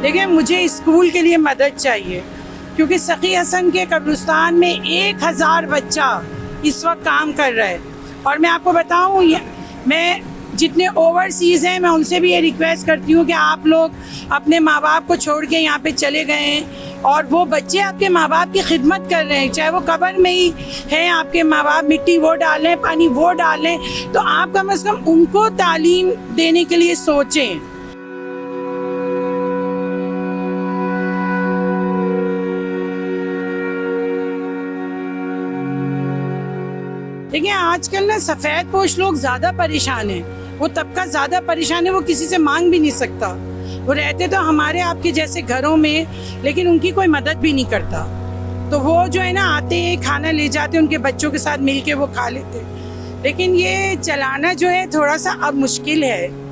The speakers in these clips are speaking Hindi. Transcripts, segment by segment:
देखिए मुझे स्कूल के लिए मदद चाहिए क्योंकि सखी हसन के कब्रिस्तान में 1000 बच्चा इस वक्त काम कर रहा है। और मैं आपको बताऊं, मैं जितने ओवरसीज़ हैं मैं उनसे भी ये रिक्वेस्ट करती हूँ कि आप लोग अपने माँ बाप को छोड़ के यहाँ पे चले गए हैं और वो बच्चे आपके माँ बाप की खिदमत कर रहे हैं, चाहे वो कब्र में ही हैं आपके माँ बाप, मिट्टी वो डालें, पानी वो डालें, तो आप कम से कम उनको तालीम देने के लिए सोचें। देखिए आजकल ना सफ़ेद पोश लोग ज़्यादा परेशान हैं, वो तबका ज़्यादा परेशान है, वो किसी से मांग भी नहीं सकता। वो रहते तो हमारे आपके जैसे घरों में, लेकिन उनकी कोई मदद भी नहीं करता। तो वो जो है ना आते हैं, खाना ले जाते, उनके बच्चों के साथ मिल के वो खा लेते। लेकिन ये चलाना जो है थोड़ा सा अब मुश्किल है।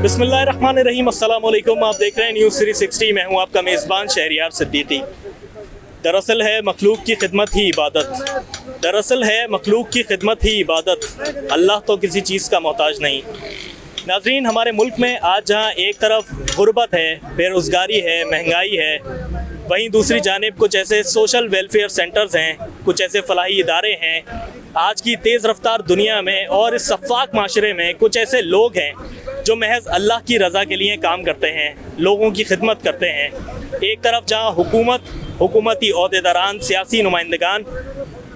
बिस्मिल्लाहिर्रहमानिर्रहीम, अस्सलाम वालेकुम। आप देख रहे हैं न्यूज़ 360। मैं हूं आपका मेज़बान शहरियार सिद्दीकी। दरअसल है मखलूक की खिदमत ही इबादत, दरअसल है मखलूक की खिदमत ही इबादत। अल्लाह तो किसी चीज़ का मोहताज नहीं। नाज़रीन, हमारे मुल्क में आज जहां एक तरफ गुर्बत है, बेरोज़गारी है, महंगाई है, वहीं दूसरी जानिब कुछ ऐसे सोशल वेलफेयर सेंटर्स हैं, कुछ ऐसे फलाही इदारे हैं। आज की तेज़ रफ्तार दुनिया में और इस सफ़ाक माशरे में कुछ ऐसे लोग हैं जो महज अल्लाह की रज़ा के लिए काम करते हैं, लोगों की खिदमत करते हैं। एक तरफ जहां हुकूमती ओहदेदारान, सियासी नुमाइंदगान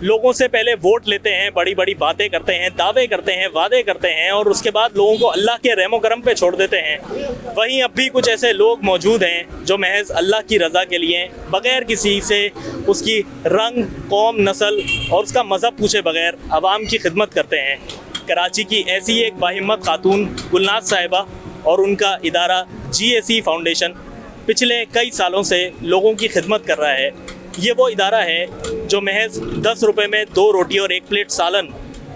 लोगों से पहले वोट लेते हैं, बड़ी बड़ी बातें करते हैं, दावे करते हैं, वादे करते हैं और उसके बाद लोगों को अल्लाह के रहमो करम पे छोड़ देते हैं। वहीं अब भी कुछ ऐसे लोग मौजूद हैं जो महज अल्लाह की रज़ा के लिए बग़ैर किसी से उसकी रंग, कौम, नस्ल और उसका मज़हब पूछे बग़ैर आवाम की खिदमत करते हैं। कराची की ऐसी एक बाहिम्मत खातून गुलनाज साहिबा और उनका इदारा GAC फाउंडेशन पिछले कई सालों से लोगों की खिदमत कर रहा है। ये वो इदारा है जो महज 10 रुपये में 2 रोटी और 1 प्लेट सालन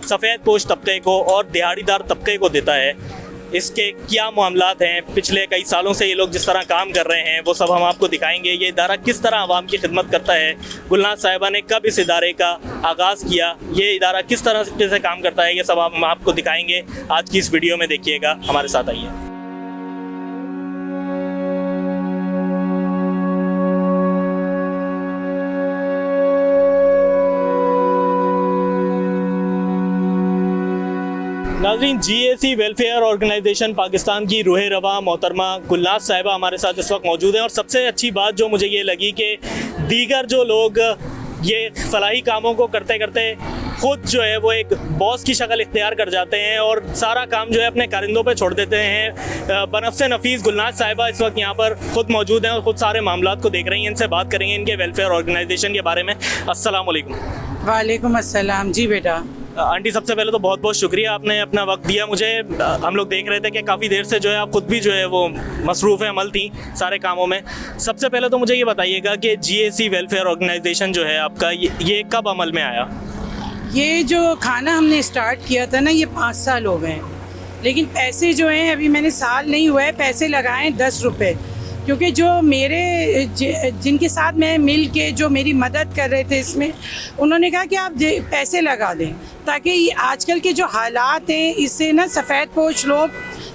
सफ़ेद पोश तबके को और दिहाड़ीदार तबके को देता है। इसके क्या मामलात हैं, पिछले कई सालों से ये लोग जिस तरह काम कर रहे हैं, वो सब हम आपको दिखाएंगे। ये इदारा किस तरह आवाम की खिदमत करता है, गुलनाज साहिबा ने कब इस इदारे का आगाज़ किया, ये इदारा किस तरह से काम करता है, ये सब हम आपको दिखाएंगे। आज की इस वीडियो में देखिएगा, हमारे साथ आइए। नाज़रीन, GAC वेलफेयर ऑर्गेनाइजेशन पाकिस्तान की रूहे रवा मोहतरमा गुलनाज साहिबा हमारे साथ इस वक्त मौजूद हैं। और सबसे अच्छी बात जो मुझे ये लगी कि दीगर जो लोग ये फलाही कामों को करते करते ख़ुद जो है वो एक बॉस की शक्ल इख्तियार कर जाते हैं और सारा काम जो है अपने कारिंदों पे छोड़ देते हैं। बनफ्से नफीस गुलनाज साहिबा इस वक्त यहाँ पर ख़ुद मौजूद हैं और ख़ुद सारे मामलात को देख रही हैं। इनसे बात करेंगे इनके वेलफेयर ऑर्गेनाइजेशन के बारे में। अस्सलाम वालेकुम। वालेकुम अस्सलाम। जी बेटा। आंटी, सबसे पहले तो बहुत बहुत शुक्रिया, आपने अपना वक्त दिया मुझे। हम लोग देख रहे थे कि काफ़ी देर से जो है आप खुद भी जो है वो मसरूफ़ अमल थी सारे कामों में। सबसे पहले तो मुझे ये बताइएगा कि GAC वेलफेयर ऑर्गेनाइजेशन जो है आपका, ये कब अमल में आया? ये जो खाना हमने स्टार्ट किया था ना, ये 5 साल हो गए, लेकिन पैसे जो हैं अभी मैंने साल नहीं हुआ है, पैसे लगाए 10 रुपये, क्योंकि जो मेरे जिनके साथ मैं मिल के जो मेरी मदद कर रहे थे इसमें, उन्होंने कहा कि आप पैसे लगा दें ताकि आजकल के जो हालात हैं इससे ना सफ़ेद पोश लोग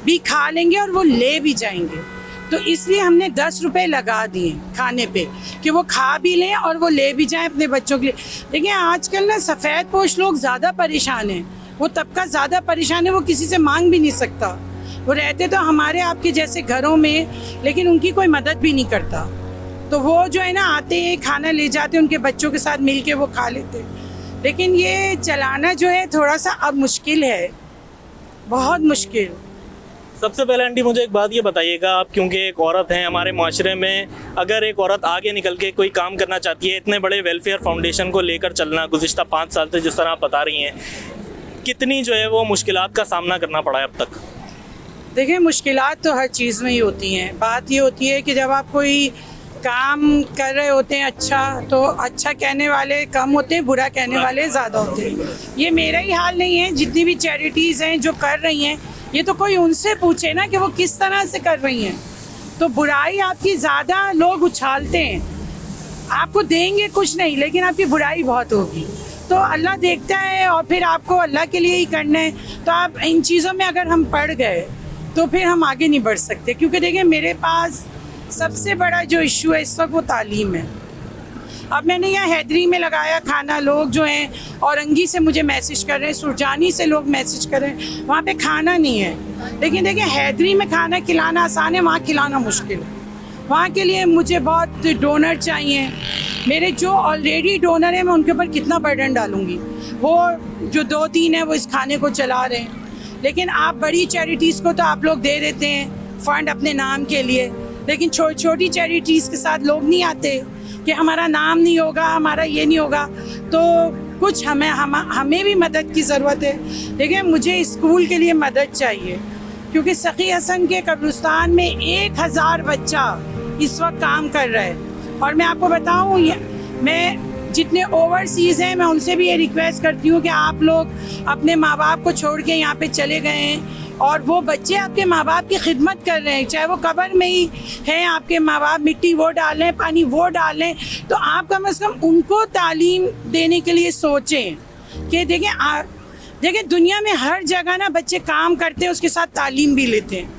भी खा लेंगे और वो ले भी जाएंगे। तो इसलिए हमने 10 रुपये लगा दिए खाने पे कि वो खा भी लें और वो ले भी जाएं अपने बच्चों के लिए। देखिए आजकल ना सफ़ेद पोश लोग ज़्यादा परेशान हैं, वो तबका ज़्यादा परेशान है, वो किसी से मांग भी नहीं सकता। वो रहते तो हमारे आपके जैसे घरों में, लेकिन उनकी कोई मदद भी नहीं करता। तो वो जो है ना आते हैं, खाना ले जाते, उनके बच्चों के साथ मिल के वो खा लेते। लेकिन ये चलाना जो है थोड़ा सा अब मुश्किल है, बहुत मुश्किल। सबसे पहले आंटी मुझे एक बात ये बताइएगा, आप क्योंकि एक औरत हैं, हमारे माशरे में अगर एक औरत आगे निकल के कोई काम करना चाहती है, इतने बड़े वेलफेयर फाउंडेशन को लेकर चलना गुज़िश्ता 5 साल से जिस तरह आप बता रही हैं, कितनी जो है वो मुश्किलात का सामना करना पड़ा है अब तक? देखिए मुश्किलात तो हर चीज़ में ही होती हैं। बात ये होती है कि जब आप कोई काम कर रहे होते हैं अच्छा, तो अच्छा कहने वाले कम होते हैं, बुरा कहने वाले ज़्यादा होते हैं। ये मेरा ही हाल नहीं है, जितनी भी चैरिटीज़ हैं जो कर रही हैं, ये तो कोई उनसे पूछे ना कि वो किस तरह से कर रही हैं। तो बुराई आपकी ज़्यादा लोग उछालते हैं, आपको देंगे कुछ नहीं लेकिन आपकी बुराई बहुत होगी। तो अल्लाह देखता है और फिर आपको अल्लाह के लिए ही करना है। तो आप इन चीज़ों में अगर हम पड़ गए तो फिर हम आगे नहीं बढ़ सकते, क्योंकि देखिए मेरे पास सबसे बड़ा जो इशू है इस वक्त वो तालीम है। अब मैंने यहाँ हैदरी में लगाया खाना, लोग जो हैं औरंगी से मुझे मैसेज कर रहे हैं, सुरजानी से लोग मैसेज कर रहे हैं, वहाँ पे खाना नहीं है। लेकिन देखिए हैदरी में खाना खिलाना आसान है, वहाँ खिलाना मुश्किल है। वहाँ के लिए मुझे बहुत डोनर चाहिए। मेरे जो ऑलरेडी डोनर हैं मैं उनके ऊपर कितना बर्डन डालूँगी, वो जो 2-3 हैं वो इस खाने को चला रहे हैं। लेकिन आप बड़ी चैरिटीज़ को तो आप लोग दे देते हैं फ़ंड अपने नाम के लिए, लेकिन छोटी चैरिटीज़ के साथ लोग नहीं आते कि हमारा नाम नहीं होगा, हमारा ये नहीं होगा। तो कुछ हमें भी मदद की ज़रूरत है। देखिए मुझे स्कूल के लिए मदद चाहिए, क्योंकि सखी हसन के कब्रिस्तान में 1000 बच्चा इस वक्त काम कर रहा है। और मैं आपको बताऊं, मैं जितने ओवरसीज़ हैं मैं उनसे भी ये रिक्वेस्ट करती हूँ कि आप लोग अपने माँ बाप को छोड़ के यहाँ पे चले गए हैं और वो बच्चे आपके माँ बाप की खिदमत कर रहे हैं, चाहे वो कब्र में ही हैं, आपके माँ बाप मिट्टी वो डालें, पानी वो डालें, तो आप कम से कम उनको तालीम देने के लिए सोचें कि देखिए दुनिया में हर जगह ना बच्चे काम करते हैं, उसके साथ तालीम भी लेते हैं।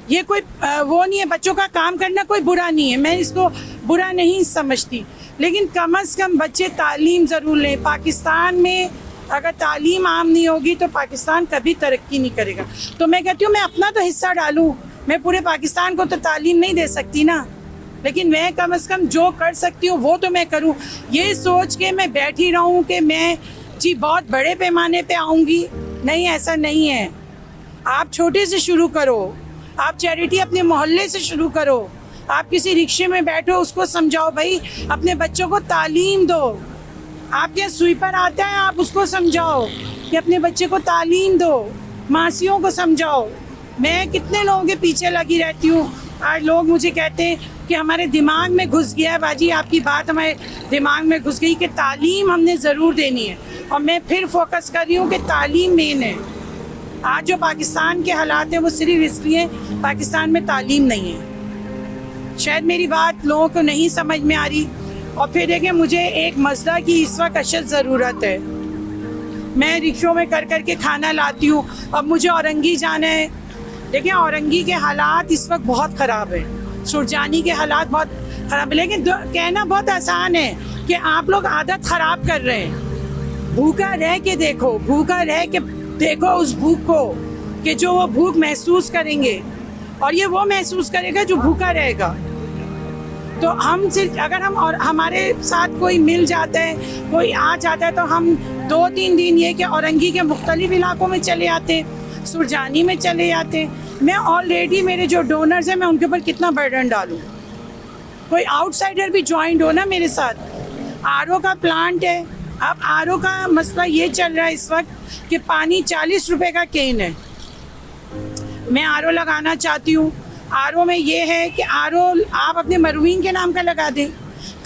ये कोई वो नहीं है, बच्चों का काम करना कोई बुरा नहीं है, मैं इसको बुरा नहीं समझती, लेकिन कम से कम बच्चे तालीम ज़रूर लें। पाकिस्तान में अगर तालीम आम नहीं होगी तो पाकिस्तान कभी तरक्की नहीं करेगा। तो मैं कहती हूँ मैं अपना तो हिस्सा डालूँ, मैं पूरे पाकिस्तान को तो तालीम नहीं दे सकती ना, लेकिन मैं कम से कम जो कर सकती हूँ वो तो मैं करूँ। ये सोच के मैं बैठी रहूँ कि मैं जी बहुत बड़े पैमाने पे आऊँगी, नहीं, ऐसा नहीं है। आप छोटे से शुरू करो, आप चैरिटी अपने मोहल्ले से शुरू करो, आप किसी रिक्शे में बैठो उसको समझाओ भाई अपने बच्चों को तालीम दो। आपके यहाँ स्वीपर आता है, आप उसको समझाओ कि अपने बच्चे को तालीम दो, मासियों को समझाओ। मैं कितने लोगों के पीछे लगी रहती हूँ, आज लोग मुझे कहते हैं कि हमारे दिमाग में घुस गया है बाजी, आपकी बात हमारे दिमाग में घुस गई कि तालीम हमने ज़रूर देनी है। और मैं फिर फोकस कर रही हूँ कि तालीम मेन है। आज जो पाकिस्तान के हालात हैं वो सिर्फ इसलिए पाकिस्तान में तालीम नहीं है। शायद मेरी बात लोगों को नहीं समझ में आ रही। और फिर देखिए मुझे एक मसला की इस वक्त अशद ज़रूरत है। मैं रिक्शों में कर कर के खाना लाती हूँ, अब मुझे औरंगी जाना है। देखिए औरंगी के हालात इस वक्त बहुत ख़राब है, सुरजानी के हालात बहुत ख़राब है, लेकिन कहना बहुत आसान है कि आप लोग आदत ख़राब कर रहे हैं। भूखा रह के देखो, भूखा रह के देखो उस भूख को कि जो वो भूख महसूस करेंगे, और ये वो महसूस करेगा जो भूखा रहेगा। तो हम सिर्फ अगर हम और हमारे साथ कोई मिल जाता है, कोई आ जाता है, तो हम 2-3 दिन ये कि औरंगी के मुख्तलिफ इलाकों में चले आते हैं, सुरजानी में चले जाते हैं। मैं ऑलरेडी मेरे जो डोनर्स हैं मैं उनके ऊपर कितना बर्डन डालूँ। कोई आउटसाइडर भी ज्वाइन हो ना मेरे साथ। आरओ का प्लांट है, अब आरओ का मसला ये चल रहा है इस वक्त कि पानी 40 रुपए का केन है। मैं आरओ लगाना चाहती हूँ। आरओ में ये है कि आरओ आप अपने मरवीन के नाम का लगा दें,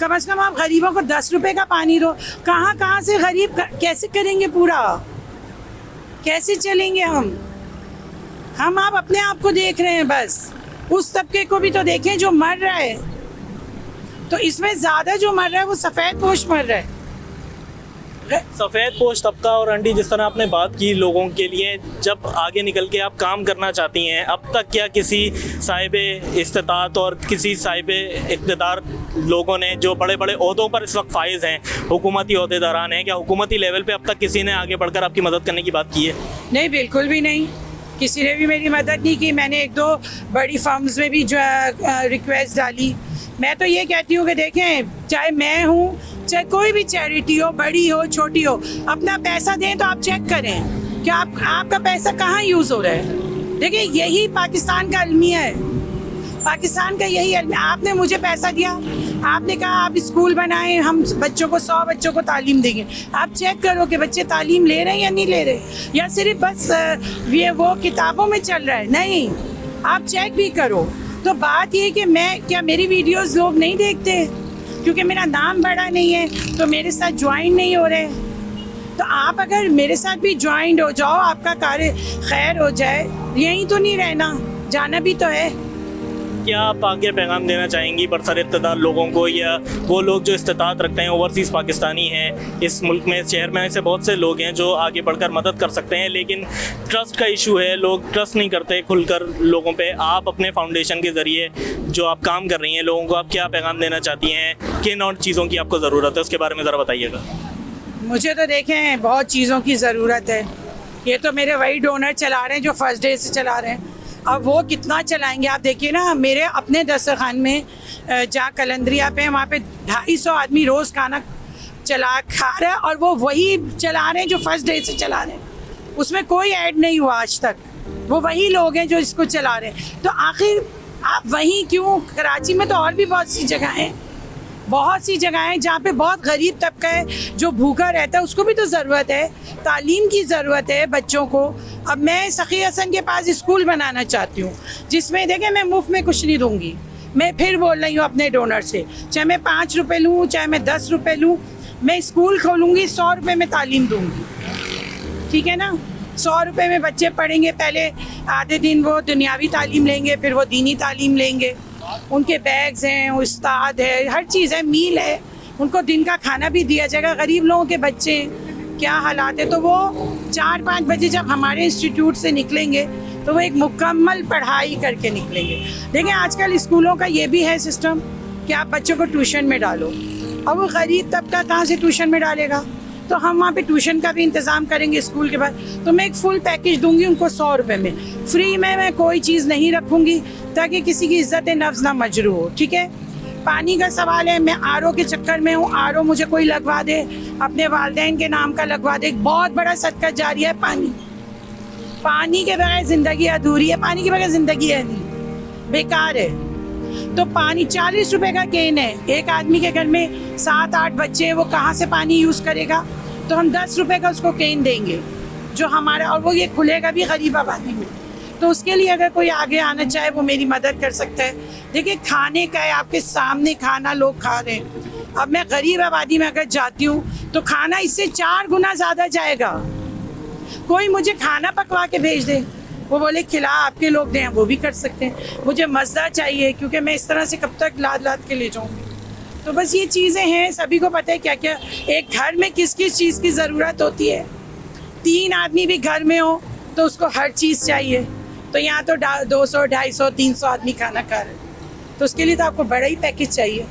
कम से कम आप गरीबों को 10 रुपए का पानी दो। कहाँ से गरीब कैसे करेंगे, पूरा कैसे चलेंगे हम आप अपने आप को देख रहे हैं, बस उस तबके को भी तो देखें जो मर रहा है। तो इसमें ज़्यादा जो मर रहा है वो सफ़ेद पोश मर रहा है। सफ़ेद पोश तबका। और आंटी जिस तरह आपने बात की लोगों के लिए, जब आगे निकल के आप काम करना चाहती हैं, अब तक क्या किसी साहिब इस्तात और किसी साहिब इक़्तिदार लोगों ने जो बड़े बड़े ओहदों पर इस वक्त फाइज हैं, हुकूमती ओहदेदारान हैं, क्या हुकूमती लेवल पे अब तक किसी ने आगे बढ़कर आपकी मदद करने की बात की है? नहीं, बिल्कुल भी नहीं, किसी ने भी मेरी मदद नहीं की। मैंने 1-2 बड़ी फर्म्स में भी जो रिक्वेस्ट डाली। मैं तो ये कहती हूँ कि देखें, चाहे मैं हूँ, चाहे कोई भी चैरिटी हो, बड़ी हो छोटी हो, अपना पैसा दें तो आप चेक करें कि आपका पैसा कहाँ यूज़ हो रहा है। देखिए यही पाकिस्तान का अलमिया है, पाकिस्तान का यही अलमिया। आपने मुझे पैसा दिया, आपने कहा आप स्कूल बनाएं, हम बच्चों को 100 बच्चों को तालीम देंगे। आप चेक करो कि बच्चे तालीम ले रहे हैं या नहीं ले रहे, या सिर्फ बस ये वो किताबों में चल रहा है। नहीं, आप चेक भी करो। तो बात ये कि मेरी वीडियोस लोग नहीं देखते क्योंकि मेरा नाम बड़ा नहीं है, तो मेरे साथ ज्वाइन नहीं हो रहे। तो आप अगर मेरे साथ भी ज्वाइन हो जाओ, आपका कार्य खैर हो जाए। यहीं तो नहीं रहना, जाना भी तो है। क्या आप आगे पैगाम देना चाहेंगी बरसर इक़्तिदार लोगों को, या वो लोग जो इस्तिताअत रखते हैं, ओवरसीज़ पाकिस्तानी हैं इस मुल्क में, इस शहर में ऐसे बहुत से लोग हैं जो आगे बढ़कर मदद कर सकते हैं, लेकिन ट्रस्ट का इशू है, लोग ट्रस्ट नहीं करते खुलकर लोगों पे। आप अपने फाउंडेशन के ज़रिए जो आप काम कर रही हैं, लोगों को आप क्या पैगाम देना चाहती हैं, किन और चीज़ों की आपको ज़रूरत है, उसके बारे में ज़रा बताइएगा। मुझे तो देखें बहुत चीज़ों की ज़रूरत है। ये तो मेरे वही डोनर चला रहे हैं जो फर्स्ट डे से चला रहे हैं। अब वो कितना चलाएंगे आप देखिए ना। मेरे अपने दस्तरखान में जहाँ कलंदरिया पे वहाँ पे 250 आदमी रोज़ खाना खा रहे हैं, और वो वही चला रहे हैं जो फर्स्ट डे से चला रहे हैं। उसमें कोई ऐड नहीं हुआ आज तक, वो वही लोग हैं जो इसको चला रहे हैं। तो आखिर आप वहीं क्यों? कराची में तो और भी बहुत सी जगह हैं, बहुत सी जगह हैं जहाँ पे बहुत गरीब तबका है जो भूखा रहता है, उसको भी तो ज़रूरत है, तालीम की ज़रूरत है बच्चों को। अब मैं सखी हसन के पास स्कूल बनाना चाहती हूँ जिसमें देखें मैं मुफ्त में कुछ नहीं दूँगी। मैं फिर बोल रही हूँ अपने डोनर से, चाहे मैं 5 रुपये लूँ, चाहे मैं 10 रुपये लूँ, मैं स्कूल खोलूँगी, 100 रुपये में तालीम दूँगी, ठीक है ना। 100 रुपये में बच्चे पढ़ेंगे, पहले आधे दिन वो दुनियावी तालीम लेंगे, फिर वो दीनी तालीम लेंगे। उनके बैग्स हैं, उस्ताद है, हर चीज़ है, मील है, उनको दिन का खाना भी दिया जाएगा। गरीब लोगों के बच्चे क्या हालात है, तो वो 4-5 बजे जब हमारे इंस्टीट्यूट से निकलेंगे तो वो एक मुकम्मल पढ़ाई करके निकलेंगे। देखिए आजकल स्कूलों का ये भी है सिस्टम कि आप बच्चों को ट्यूशन में डालो, अब वो गरीब तबका कहाँ से ट्यूशन में डालेगा? तो हम वहाँ पे ट्यूशन का भी इंतज़ाम करेंगे स्कूल के बाद। तो मैं एक फुल पैकेज दूंगी उनको 100 रुपये में, फ्री में मैं कोई चीज़ नहीं रखूँगी ताकि किसी की इज्जत नफ्स ना मजरू हो, ठीक है। पानी का सवाल है, मैं आरओ के चक्कर में हूँ, आरओ मुझे कोई लगवा दे, अपने वालिदैन के नाम का लगवा दे, एक बहुत बड़ा सदका जारी है पानी। पानी के बगैर ज़िंदगी अधूरी है, पानी के बगैर ज़िंदगी है नहीं, बेकार है। तो पानी 40 रुपए का केन है, एक आदमी के घर में 7-8 बच्चे हैं, वो कहाँ से पानी यूज़ करेगा? तो हम 10 रुपए का उसको केन देंगे जो हमारा, और वो ये खुलेगा भी गरीब आबादी में। तो उसके लिए अगर कोई आगे आना चाहे वो मेरी मदद कर सकता है। देखिए खाने का है, आपके सामने खाना लोग खा रहे हैं। अब मैं गरीब आबादी में अगर जाती हूँ तो खाना इससे 4 गुना ज़्यादा जाएगा। कोई मुझे खाना पकवा के भेज दे, वो बोले खिला आपके लोग दें, वो भी कर सकते हैं। मुझे मज़दा चाहिए क्योंकि मैं इस तरह से कब तक लाद के ले जाऊँगी। तो बस ये चीज़ें हैं, सभी को पता है क्या क्या एक घर में किस किस चीज़ की ज़रूरत होती है। 3 आदमी भी घर में हो तो उसको हर चीज़ चाहिए। तो यहाँ तो 200, 250, 300 आदमी खाना खा रहे हैं, तो उसके लिए तो आपको बड़ा ही पैकेज चाहिए।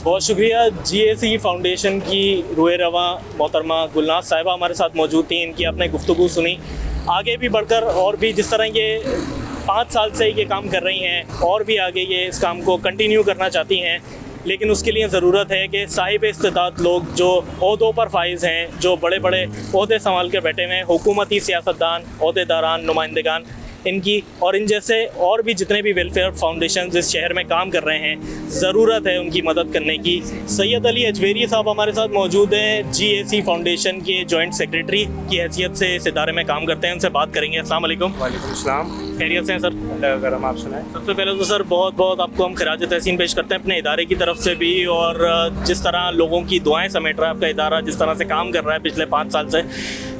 बहुत शुक्रिया। GAC फाउंडेशन की रूए रवा मोहतरमा गुलनाज साहिबा हमारे साथ मौजूद थी, इनकी आपने गुफ्तगू सुनी। आगे भी बढ़कर और भी जिस तरह ये 5 साल से ये काम कर रही हैं, और भी आगे ये इस काम को कंटिन्यू करना चाहती हैं, लेकिन उसके लिए ज़रूरत है कि साहिब इस्तिताअत लोग जो ओहदों पर फाइज हैं, जो बड़े बड़े ओहदे संभाल के बैठे हुए हैं, हुकूमती सियासतदान, ओहदेदारान, नुमाइंदगान, इनकी और इन जैसे और भी जितने भी वेलफेयर फाउंडेशन इस शहर में काम कर रहे हैं, ज़रूरत है उनकी मदद करने की। सैयद अली अजवेरी साहब हमारे साथ मौजूद हैं, GAC फाउंडेशन के जॉइंट सेक्रेटरी की हैसियत से इस इदारे में काम करते हैं, उनसे बात करेंगे। अस्सलाम वालेकुम। वालेकुम सलाम। खैरियत से हैं सर? अगर हम आप सुनाएं। सबसे पहले तो सर बहुत बहुत आपको हम खिराज तहसीन पेश करते हैं अपने इदारे की तरफ से भी, और जिस तरह लोगों की दुआएं समेट रहा है आपका इदारा, जिस तरह से काम कर रहा है पिछले 5 साल से।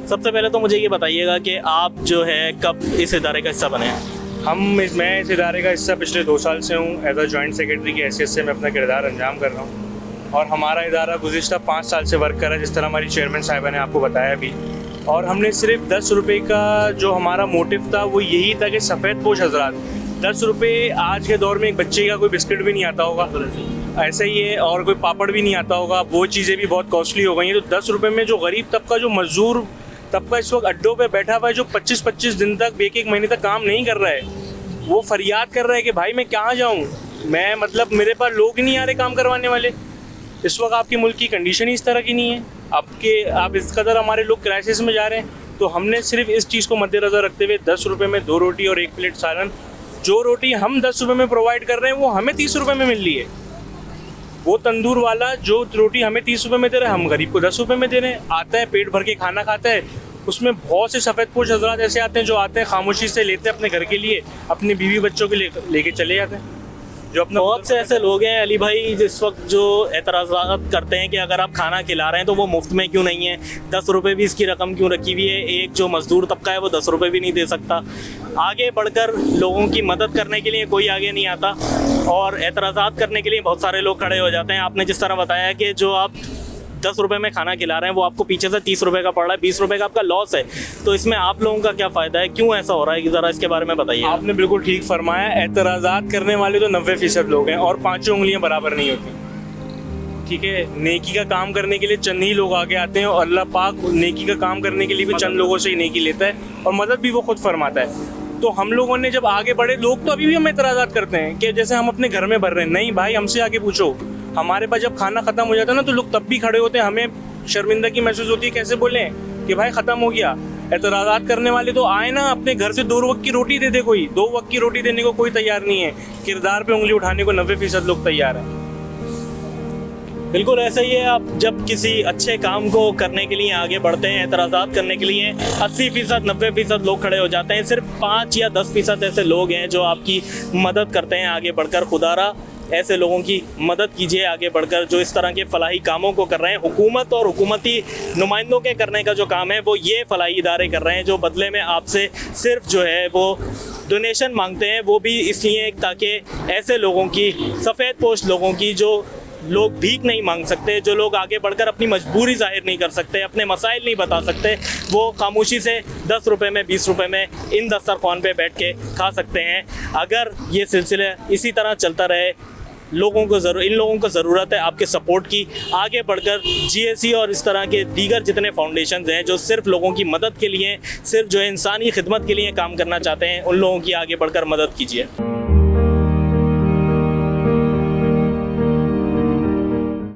सबसे पहले तो मुझे ये बताइएगा कि आप जो है कब इस इदारे का हिस्सा बने हैं? मैं इस इदारे का हिस्सा पिछले 2 साल से हूँ। एज अ जॉइंट सेक्रेटरी की हैसियत से मैं अपना किरदार अंजाम कर रहा हूँ, और हमारा इदारा गुज़िश्ता 5 साल से वर्क कर रहा है, जिस तरह हमारी चेयरमैन साहिबा ने आपको बताया भी। और हमने सिर्फ 10 रुपये का जो हमारा मोटिव था वो यही था कि सफ़ेद पोश हजरात, 10 रुपये आज के दौर में एक बच्चे का कोई बिस्किट भी नहीं आता होगा, ऐसे ही है, और कोई पापड़ भी नहीं आता होगा, वो चीज़ें भी बहुत कॉस्टली हो गई हैं। तो 10 रुपये में जो गरीब तबका, जो मजदूर तबका इस वक्त अड्डों पे बैठा हुआ है, जो 25-25 दिन तक, 1-1 महीने तक काम नहीं कर रहा है, वो फरियाद कर रहा है कि भाई मैं कहाँ जाऊँ, मैं मतलब मेरे पास लोग ही नहीं आ रहे काम करवाने वाले। इस वक्त आपके मुल्क की कंडीशन ही इस तरह की नहीं है, आप इस कदर हमारे लोग क्राइसिस में जा रहे हैं। तो हमने सिर्फ इस चीज़ को मद्देनज़र रखते हुए 10 रुपये में 2 रोटी और 1 प्लेट सालन, जो रोटी हम 10 रुपये में प्रोवाइड कर रहे हैं वो हमें 30 रुपये में मिल रही है। वो तंदूर वाला जो रोटी हमें 30 रुपये में दे रहा है, हम गरीब को 10 रुपये में दे रहे हैं। आता है, पेट भर के खाना खाता है। उसमें बहुत से सफ़ेद पोश हज़रात ऐसे आते हैं जो आते हैं, खामोशी से लेते हैं अपने घर के लिए, अपने बीवी बच्चों के लिए लेके चले जाते हैं। जो अपना बहुत से ऐसे लोग हैं अली भाई जिस वक्त जो एतराज़ात करते हैं कि अगर आप खाना खिला रहे हैं तो वो मुफ्त में क्यों नहीं है, 10 रुपये भी इसकी रकम क्यों रखी हुई है। एक जो मजदूर तबका है वो 10 रुपये भी नहीं दे सकता। आगे बढ़कर लोगों की मदद करने के लिए कोई आगे नहीं आता और एतराज़ात करने के लिए बहुत सारे लोग खड़े हो जाते हैं। आपने जिस तरह बताया कि जो आप 10 रुपये में खाना खिला रहे हैं वो आपको पीछे से 30 रुपये का पड़ रहा है, 20 रुपये का आपका लॉस है, तो इसमें आप लोगों का क्या फ़ायदा है, क्यों ऐसा हो रहा है, ज़रा इसके बारे में बताइए। आपने बिल्कुल ठीक फरमाया, एतराज़ात करने वाले तो 90% लोग हैं और पाँचों उंगलियां बराबर नहीं होती। ठीक है, नेकी का काम करने के लिए चंद ही लोग आगे आते हैं और अल्लाह पाक नेकी का काम करने के लिए भी चंद लोगों से ही नेकी लेता है और मदद भी वो खुद फरमाता है। तो हम लोगों ने जब आगे बढ़े, लोग तो अभी भी हम एतराज़ात करते हैं कि जैसे हम अपने घर में भर रहे हैं। नहीं भाई, हमसे आगे पूछो। हमारे पास जब खाना ख़त्म हो जाता है ना तो लोग तब भी खड़े होते हैं, हमें शर्मिंदगी महसूस होती है। कैसे बोलें कि भाई ख़त्म हो गया। एतराज़ात करने वाले तो आए ना, अपने घर से 2 वक्त की रोटी दे दे। कोई 2 वक्त की रोटी देने को कोई तैयार नहीं है, किरदार पे उंगली उठाने को 90% लोग तैयार हैं। बिल्कुल ऐसा ही है। आप जब किसी अच्छे काम को करने के लिए आगे बढ़ते हैं, एतराज़ात करने के लिए 80% 90% लोग खड़े हो जाते हैं। सिर्फ 5 या 10% ऐसे लोग हैं जो आपकी मदद करते हैं आगे बढ़कर। खुदारा ऐसे लोगों की मदद कीजिए आगे बढ़कर जो इस तरह के फलाही कामों को कर रहे हैं। हुकूमत और हुकूमती नुमाइंदों के करने का जो काम है वो ये फलाही इदारे कर रहे हैं जो बदले में आपसे सिर्फ जो है वो डोनेशन मांगते हैं, वो भी इसलिए ताकि ऐसे लोगों की, सफ़ेद पोश लोगों की, जो लोग भीख नहीं मांग सकते, जो लोग आगे बढ़कर अपनी मजबूरी जाहिर नहीं कर सकते, अपने मसाइल नहीं बता सकते, वो खामोशी से 10 रुपये में, 20 रुपये में इन दस्तरखान पे बैठ के खा सकते हैं। अगर ये सिलसिला इसी तरह चलता रहे, इन लोगों को ज़रूरत है आपके सपोर्ट की। आगे बढ़कर GSE और इस तरह के दीगर जितने फाउंडेशंस हैं जो सिर्फ लोगों की मदद के लिए, सिर्फ जो है इंसानी खिदमत के लिए काम करना चाहते हैं, उन लोगों की आगे बढ़कर मदद कीजिए।